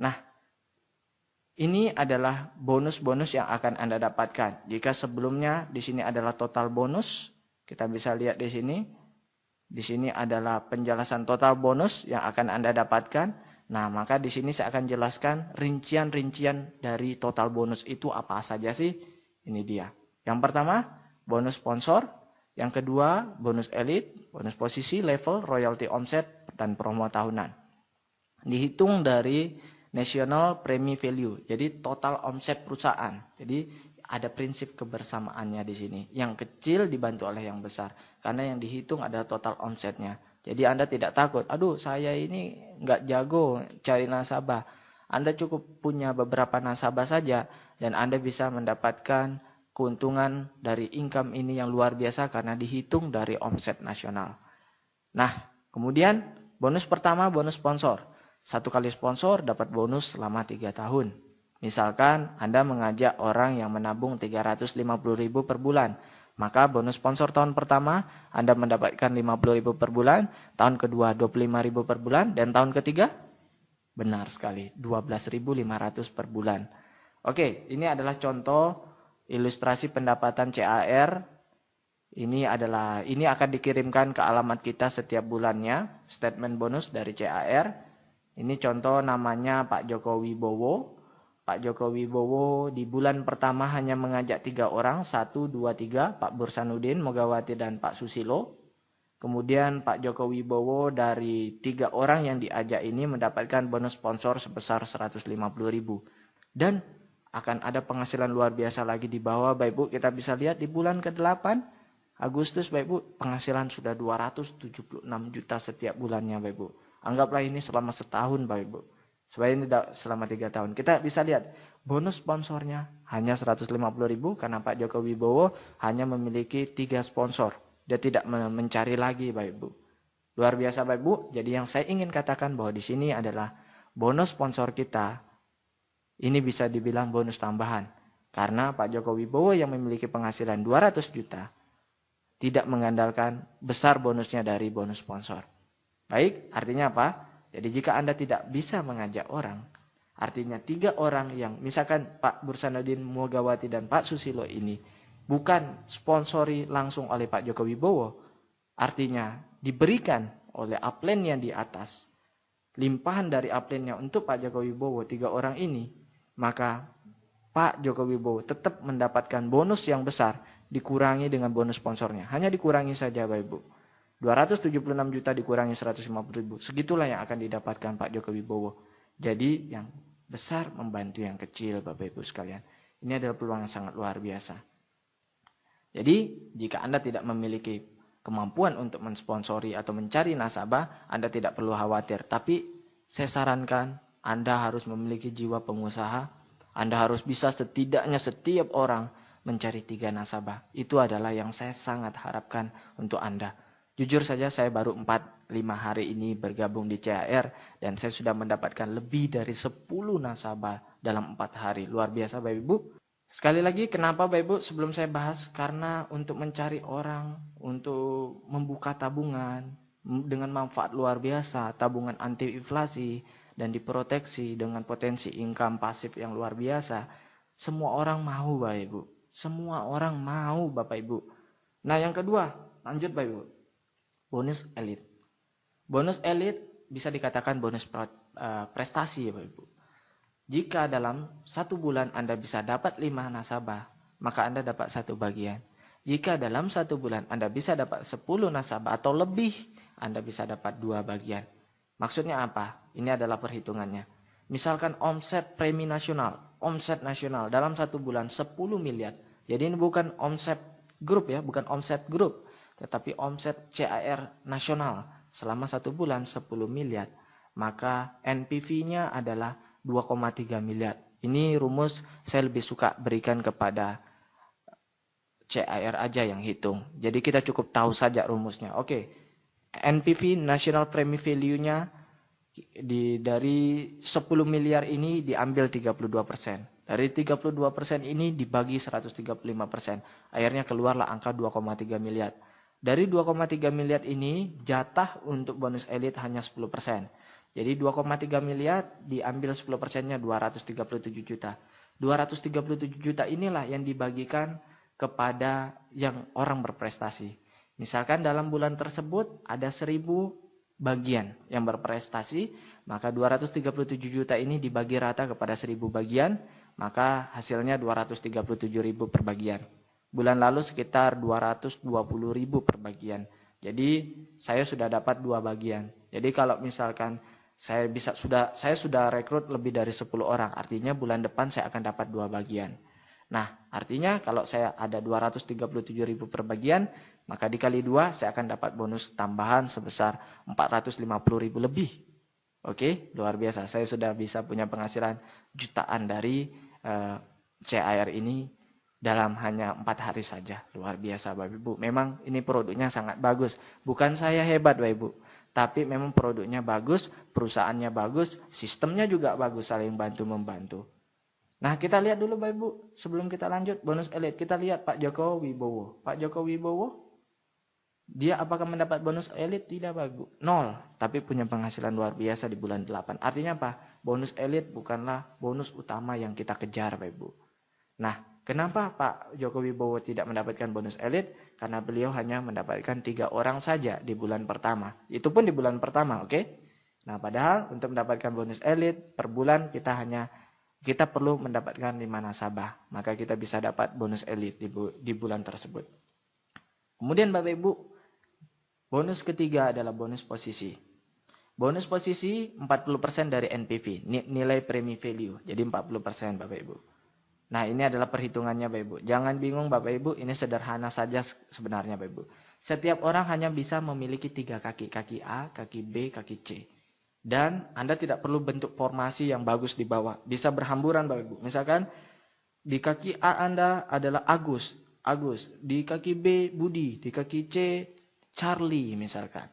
Nah, ini adalah bonus-bonus yang akan Anda dapatkan. Jika sebelumnya di sini adalah total bonus, kita bisa lihat di sini. Di sini adalah penjelasan total bonus yang akan Anda dapatkan. Nah, maka di sini saya akan jelaskan rincian-rincian dari total bonus itu apa saja sih. Ini dia. Yang pertama, bonus sponsor. Yang kedua, bonus elite, bonus posisi, level, royalty omset, dan promo tahunan. Dihitung dari National Premi Value. Jadi total omset perusahaan. Jadi ada prinsip kebersamaannya di sini. Yang kecil dibantu oleh yang besar. Karena yang dihitung adalah total omsetnya. Jadi Anda tidak takut, aduh saya ini nggak jago cari nasabah. Anda cukup punya beberapa nasabah saja dan Anda bisa mendapatkan keuntungan dari income ini yang luar biasa karena dihitung dari omset nasional. Nah, kemudian bonus pertama bonus sponsor. 1 kali sponsor dapat bonus selama 3 tahun. Misalkan Anda mengajak orang yang menabung 350.000 per bulan. Maka bonus sponsor tahun pertama Anda mendapatkan 50.000 per bulan, tahun kedua 25.000 per bulan, dan tahun ketiga benar sekali 12.500 per bulan. Oke, ini adalah contoh ilustrasi pendapatan CAR. Ini akan dikirimkan ke alamat kita setiap bulannya, statement bonus dari CAR. Ini contoh namanya Pak Joko Wibowo. Pak Joko Wibowo di bulan pertama hanya mengajak 3 orang, 1, 2, 3, Pak Bursanuddin, Mogawati, dan Pak Susilo. Kemudian Pak Joko Wibowo dari 3 orang yang diajak ini mendapatkan bonus sponsor sebesar 150.000. Dan akan ada penghasilan luar biasa lagi di bawah, Bapak Ibu. Kita bisa lihat di bulan ke-8, Agustus, Bapak Ibu, penghasilan sudah 276 juta setiap bulannya, Bapak Ibu. Anggaplah ini selama setahun, Bapak Ibu. Sebenarnya ini selama 3 tahun. Kita bisa lihat bonus sponsornya hanya 150.000 karena Pak Joko Wibowo hanya memiliki 3 sponsor. Dia tidak mencari lagi, Bapak Ibu. Luar biasa, Bapak Ibu. Jadi yang saya ingin katakan bahwa di sini adalah bonus sponsor kita. Ini bisa dibilang bonus tambahan. Karena Pak Joko Wibowo yang memiliki penghasilan 200 juta tidak mengandalkan besar bonusnya dari bonus sponsor. Baik, artinya apa? Jadi jika Anda tidak bisa mengajak orang, artinya 3 orang yang misalkan Pak Bursanuddin, Mogawati, dan Pak Susilo ini bukan sponsori langsung oleh Pak Joko Wibowo, artinya diberikan oleh upline yang di atas, limpahan dari upline-nya untuk Pak Joko Wibowo, 3 orang ini, maka Pak Joko Wibowo tetap mendapatkan bonus yang besar, dikurangi dengan bonus sponsornya. Hanya dikurangi saja, Bapak Ibu. 276 juta dikurangi 150.000. Segitulah yang akan didapatkan Pak Joko Wibowo. Jadi yang besar membantu yang kecil, Bapak Ibu sekalian. Ini adalah peluang yang sangat luar biasa. Jadi jika Anda tidak memiliki kemampuan untuk mensponsori atau mencari nasabah, Anda tidak perlu khawatir. Tapi saya sarankan Anda harus memiliki jiwa pengusaha. Anda harus bisa setidaknya setiap orang mencari 3 nasabah. Itu adalah yang saya sangat harapkan untuk Anda. Jujur saja saya baru 4-5 hari ini bergabung di CAR dan saya sudah mendapatkan lebih dari 10 nasabah dalam 4 hari. Luar biasa, Bapak Ibu. Sekali lagi, kenapa Bapak Ibu sebelum saya bahas? Karena untuk mencari orang, untuk membuka tabungan dengan manfaat luar biasa, tabungan anti inflasi dan diproteksi dengan potensi income pasif yang luar biasa. Semua orang mau, Bapak Ibu. Semua orang mau, Bapak Ibu. Nah, yang kedua, lanjut Bapak Ibu. Bonus elite. Bonus elite bisa dikatakan bonus prestasi, Bapak Ibu. Jika dalam 1 bulan Anda bisa dapat 5 nasabah, maka Anda dapat 1 bagian. Jika dalam 1 bulan Anda bisa dapat 10 nasabah atau lebih, Anda bisa dapat 2 bagian. Maksudnya apa? Ini adalah perhitungannya. Misalkan omset premi nasional, omset nasional dalam 1 bulan 10 miliar. Jadi ini bukan omset grup ya, bukan omset grup. Tetapi omset CAR nasional selama 1 bulan 10 miliar. Maka NPV-nya adalah 2,3 miliar. Ini rumus saya lebih suka berikan kepada CAR aja yang hitung. Jadi kita cukup tahu saja rumusnya. Oke, NPV National Premi Value-nya dari 10 miliar ini diambil 32%. Dari 32% ini dibagi 135%. Akhirnya keluarlah angka 2,3 miliar. Dari 2,3 miliar ini jatah untuk bonus elite hanya 10%. Jadi 2,3 miliar diambil 10%-nya 237 juta. 237 juta inilah yang dibagikan kepada yang orang berprestasi. Misalkan dalam bulan tersebut ada 1.000 bagian yang berprestasi, maka 237 juta ini dibagi rata kepada 1.000 bagian, maka hasilnya 237.000 per bagian. Bulan lalu sekitar 220.000 per bagian. Jadi saya sudah dapat 2 bagian. Jadi kalau misalkan saya sudah rekrut lebih dari 10 orang, artinya bulan depan saya akan dapat 2 bagian. Nah, artinya kalau saya ada 237.000 per bagian, maka dikali 2 saya akan dapat bonus tambahan sebesar 450.000 lebih. Oke, luar biasa. Saya sudah bisa punya penghasilan jutaan dari CAR ini dalam hanya 4 hari saja. Luar biasa Bapak Ibu. Memang ini produknya sangat bagus. Bukan saya hebat Bapak Ibu, tapi memang produknya bagus, perusahaannya bagus, sistemnya juga bagus, saling bantu-membantu. Nah, kita lihat dulu Bapak Ibu, sebelum kita lanjut bonus elit, kita lihat Pak Joko Wibowo. Pak Joko Wibowo, dia apakah mendapat bonus elit? Tidak Bapak Ibu, 0. Tapi punya penghasilan luar biasa di bulan 8. Artinya apa? Bonus elit bukanlah bonus utama yang kita kejar Bapak Ibu. Nah, kenapa Pak Joko Wibowo tidak mendapatkan bonus elit? Karena beliau hanya mendapatkan 3 orang saja di bulan pertama. Itu pun di bulan pertama, oke? Nah, padahal untuk mendapatkan bonus elit per bulan kita perlu mendapatkan 5 nasabah. Maka kita bisa dapat bonus elit di bulan tersebut. Kemudian Bapak Ibu, bonus ketiga adalah bonus posisi. Bonus posisi 40% dari NPV, nilai premi value. Jadi 40% Bapak Ibu. Nah, ini adalah perhitungannya Bapak Ibu. Jangan bingung Bapak Ibu, ini sederhana saja sebenarnya Bapak Ibu. Setiap orang hanya bisa memiliki 3 kaki. Kaki A, kaki B, kaki C. Dan Anda tidak perlu bentuk formasi yang bagus di bawah. Bisa berhamburan Bapak Ibu. Misalkan di kaki A Anda adalah Agus. Di kaki B Budi. Di kaki C Charlie misalkan.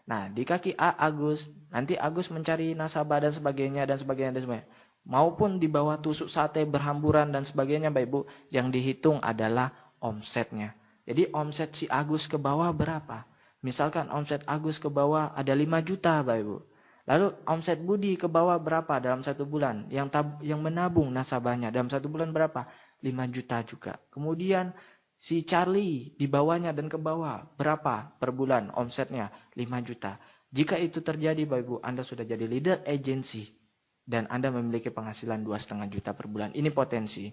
Nah, di kaki A Agus. Nanti Agus mencari nasabah dan sebagainya. Maupun di bawah tusuk sate berhamburan dan sebagainya Bapak Ibu. Yang dihitung adalah omsetnya. Jadi omset si Agus ke bawah berapa? Misalkan omset Agus ke bawah ada 5 juta Bapak Ibu. Lalu omset Budi ke bawah berapa dalam 1 bulan? Yang menabung nasabahnya dalam 1 bulan berapa? 5 juta juga. Kemudian si Charlie di bawahnya dan ke bawah berapa per bulan omsetnya? 5 juta. Jika itu terjadi Bapak Ibu, Anda sudah jadi leader agency. Dan Anda memiliki penghasilan 2,5 juta per bulan. Ini potensi.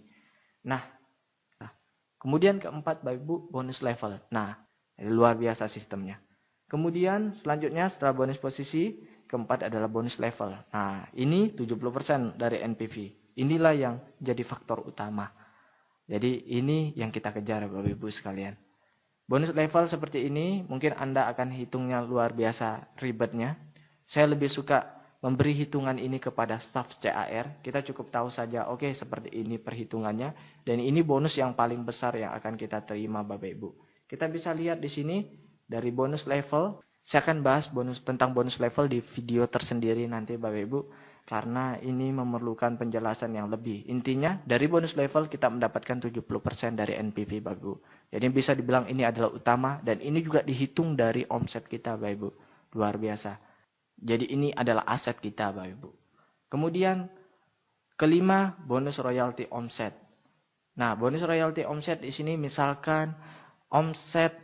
Nah, kemudian keempat Bapak Ibu, bonus level. Nah, luar biasa sistemnya. Kemudian selanjutnya setelah bonus posisi, keempat adalah bonus level. Nah, ini 70% dari NPV. Inilah yang jadi faktor utama. Jadi ini yang kita kejar Bapak Ibu sekalian. Bonus level seperti ini, mungkin Anda akan hitungnya luar biasa ribetnya. Saya lebih suka memberi hitungan ini kepada staf CAR. Kita cukup tahu saja, oke, seperti ini perhitungannya. Dan ini bonus yang paling besar yang akan kita terima Bapak Ibu. Kita bisa lihat di sini dari bonus level. Saya akan bahas tentang bonus level di video tersendiri nanti Bapak Ibu. Karena ini memerlukan penjelasan yang lebih. Intinya dari bonus level kita mendapatkan 70% dari NPV Bapak Ibu. Jadi bisa dibilang ini adalah utama. Dan ini juga dihitung dari omset kita Bapak Ibu. Luar biasa. Jadi ini adalah aset kita Bapak Ibu. Kemudian kelima, bonus royalti omset. Nah, bonus royalti omset di sini misalkan omset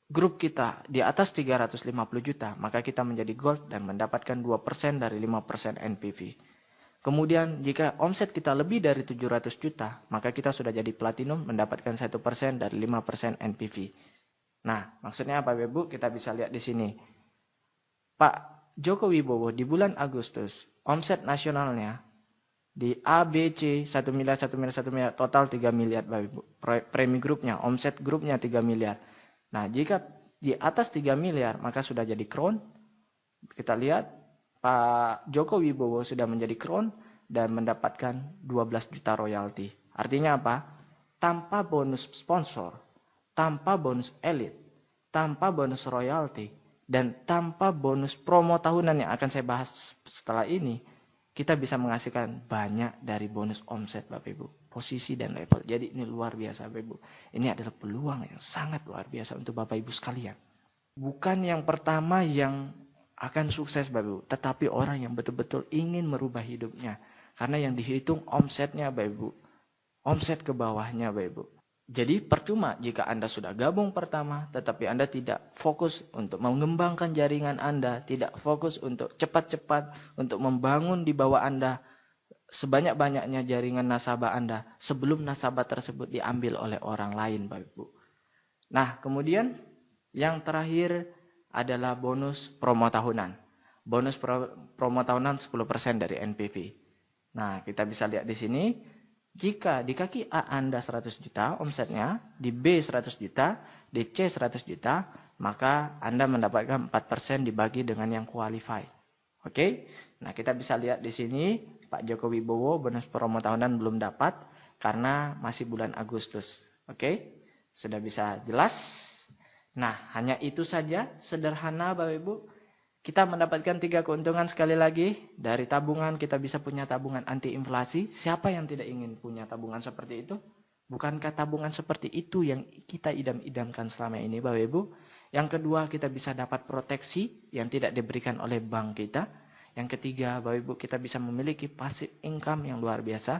grup kita di atas 350 juta, maka kita menjadi gold dan mendapatkan 2% dari 5% NPV. Kemudian jika omset kita lebih dari 700 juta, maka kita sudah jadi platinum mendapatkan 1% dari 5% NPV. Nah, maksudnya apa Bapak Ibu? Kita bisa lihat di sini. Pak Joko Wibowo di bulan Agustus, omset nasionalnya di A, B, C, 1 miliar, total 3 miliar Bapak Ibu. Premi grupnya, omset grupnya 3 miliar. Nah, jika di atas 3 miliar, maka sudah jadi crown. Kita lihat, Pak Joko Wibowo sudah menjadi crown dan mendapatkan 12 juta royalti. Artinya apa? Tanpa bonus sponsor, tanpa bonus elit, tanpa bonus royalti, dan tanpa bonus promo tahunan yang akan saya bahas setelah ini, kita bisa menghasilkan banyak dari bonus omset Bapak Ibu. Posisi dan level. Jadi ini luar biasa Bapak Ibu. Ini adalah peluang yang sangat luar biasa untuk Bapak Ibu sekalian. Bukan yang pertama yang akan sukses Bapak Ibu. Tetapi orang yang betul-betul ingin merubah hidupnya. Karena yang dihitung omsetnya Bapak Ibu. Omset ke bawahnya Bapak Ibu. Jadi percuma jika Anda sudah gabung pertama, tetapi Anda tidak fokus untuk mengembangkan jaringan Anda, tidak fokus untuk cepat-cepat, untuk membangun di bawah Anda sebanyak-banyaknya jaringan nasabah Anda, sebelum nasabah tersebut diambil oleh orang lain Bapak Ibu. Nah, kemudian yang terakhir adalah bonus promo tahunan. Bonus promo tahunan 10% dari NPV. Nah, kita bisa lihat di sini. Jika di kaki A Anda 100 juta omsetnya, di B 100 juta, di C 100 juta, maka Anda mendapatkan 4% dibagi dengan yang qualify. Oke? Nah, kita bisa lihat di sini Pak Joko Wibowo bonus promo tahunan belum dapat karena masih bulan Agustus. Oke? Sudah bisa jelas? Nah, hanya itu saja, sederhana Bapak Ibu. Kita mendapatkan 3 keuntungan sekali lagi. Dari tabungan kita bisa punya tabungan anti inflasi. Siapa yang tidak ingin punya tabungan seperti itu? Bukankah tabungan seperti itu yang kita idam-idamkan selama ini Bapak Ibu? Yang kedua, kita bisa dapat proteksi yang tidak diberikan oleh bank kita. Yang ketiga, Bapak Ibu, kita bisa memiliki passive income yang luar biasa.